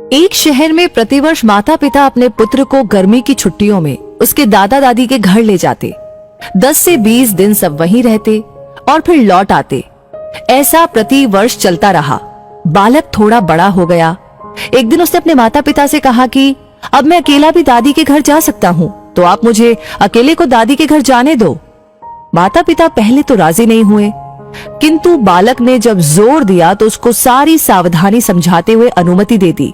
एक शहर में प्रतिवर्ष माता पिता अपने पुत्र को गर्मी की छुट्टियों में उसके दादा दादी के घर ले जाते। 10 से 20 दिन सब वहीं रहते और फिर लौट आते। ऐसा प्रति वर्ष चलता रहा। बालक थोड़ा बड़ा हो गया। एक दिन उसने अपने माता पिता से कहा कि अब मैं अकेला भी दादी के घर जा सकता हूँ, तो आप मुझे अकेले को दादी के घर जाने दो। माता पिता पहले तो राजी नहीं हुए, किंतु बालक ने जब जोर दिया तो उसको सारी सावधानी समझाते हुए अनुमति दे दी।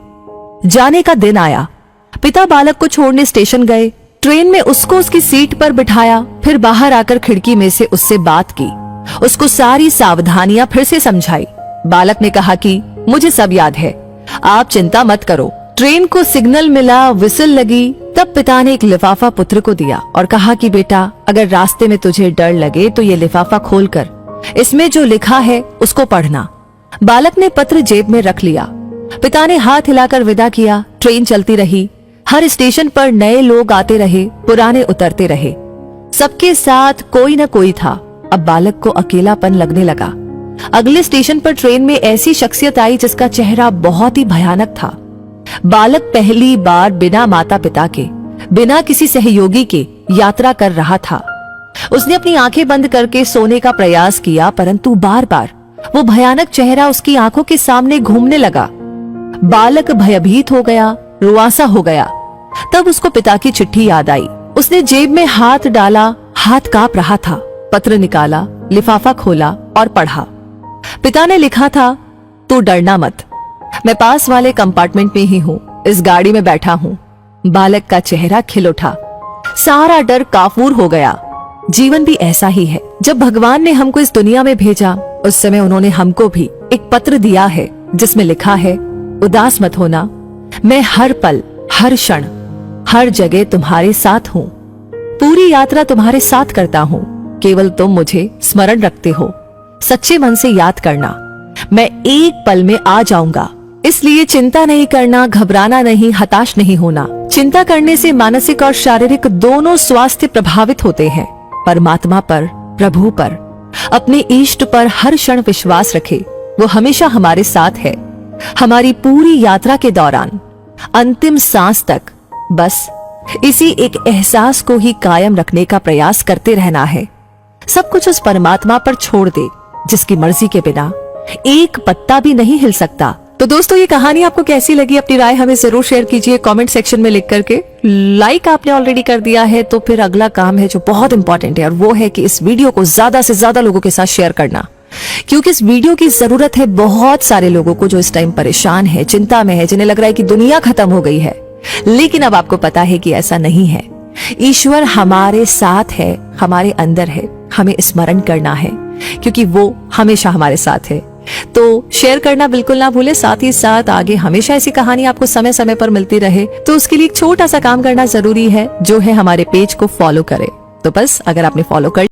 जाने का दिन आया। पिता बालक को छोड़ने स्टेशन गए। ट्रेन में उसको उसकी सीट पर बिठाया, फिर बाहर आकर खिड़की में से उससे बात की, उसको सारी सावधानियां फिर से समझाई। बालक ने कहा कि मुझे सब याद है, आप चिंता मत करो। ट्रेन को सिग्नल मिला, विसिल लगी, तब पिता ने एक लिफाफा पुत्र को दिया और कहा कि बेटा, अगर रास्ते में तुझे डर लगे तो ये लिफाफा खोलकर इसमें जो लिखा है उसको पढ़ना। बालक ने पत्र जेब में रख लिया। पिता ने हाथ हिलाकर विदा किया। ट्रेन चलती रही। हर स्टेशन पर नए लोग आते रहे, पुराने उतरते रहे। सबके साथ कोई न कोई था। अब बालक को अकेलापन लगने लगा। अगले स्टेशन पर ट्रेन में ऐसी शख्सियत आई जिसका चेहरा बहुत ही भयानक था। बालक पहली बार बिना माता पिता के, बिना किसी सहयोगी के यात्रा कर रहा था। उसने अपनी आंखें बंद करके सोने का प्रयास किया, परंतु बार बार वो भयानक चेहरा उसकी आंखों के सामने घूमने लगा। बालक भयभीत हो गया, रुआंसा हो गया। तब उसको पिता की चिट्ठी याद आई। उसने जेब में हाथ डाला, हाथ कांप रहा था। पत्र निकाला, लिफाफा खोला और पढ़ा। पिता ने लिखा था, तू डरना मत, मैं पास वाले कंपार्टमेंट में ही हूँ, इस गाड़ी में बैठा हूँ। बालक का चेहरा खिल उठा। सारा डर काफूर हो गया। जीवन भी ऐसा ही है। जब भगवान ने हमको इस दुनिया में भेजा, उस समय उन्होंने हमको भी एक पत्र दिया है जिसमें लिखा है, उदास मत होना, मैं हर पल, हर क्षण, हर जगह तुम्हारे साथ हूँ। पूरी यात्रा तुम्हारे साथ करता हूँ, केवल तुम मुझे स्मरण रखते हो। सच्चे मन से याद करना, मैं एक पल में आ जाऊंगा। इसलिए चिंता नहीं करना, घबराना नहीं, हताश नहीं होना। चिंता करने से मानसिक और शारीरिक दोनों स्वास्थ्य प्रभावित होते हैं। परमात्मा पर, प्रभु पर, अपने इष्ट पर हर क्षण विश्वास रखे। वो हमेशा हमारे साथ है, हमारी पूरी यात्रा के दौरान, अंतिम सांस तक। बस इसी एक एहसास को ही कायम रखने का प्रयास करते रहना है। सब कुछ उस परमात्मा पर छोड़ दे जिसकी मर्जी के बिना एक पत्ता भी नहीं हिल सकता। तो दोस्तों, ये कहानी आपको कैसी लगी? अपनी राय हमें जरूर शेयर कीजिए कमेंट सेक्शन में लिख करके। लाइक आपने ऑलरेडी कर दिया है तो फिर अगला काम है जो बहुत इंपॉर्टेंट है, और वो है कि इस वीडियो को ज्यादा से ज्यादा लोगों के साथ शेयर करना, क्योंकि इस वीडियो की जरूरत है बहुत सारे लोगों को जो इस टाइम परेशान है, चिंता में है, जिन्हें लग रहा है कि दुनिया खत्म हो गई है। लेकिन अब आपको पता है कि ऐसा नहीं है। ईश्वर हमारे साथ है, हमारे अंदर है। हमें स्मरण करना है क्योंकि वो हमेशा हमारे साथ है। तो शेयर करना बिल्कुल ना भूले। साथ ही साथ आगे हमेशा ऐसी कहानी आपको समय समय पर मिलती रहे, तो उसके लिए एक छोटा सा काम करना जरूरी है, जो है हमारे पेज को फॉलो करें। तो बस अगर आपने फॉलो कर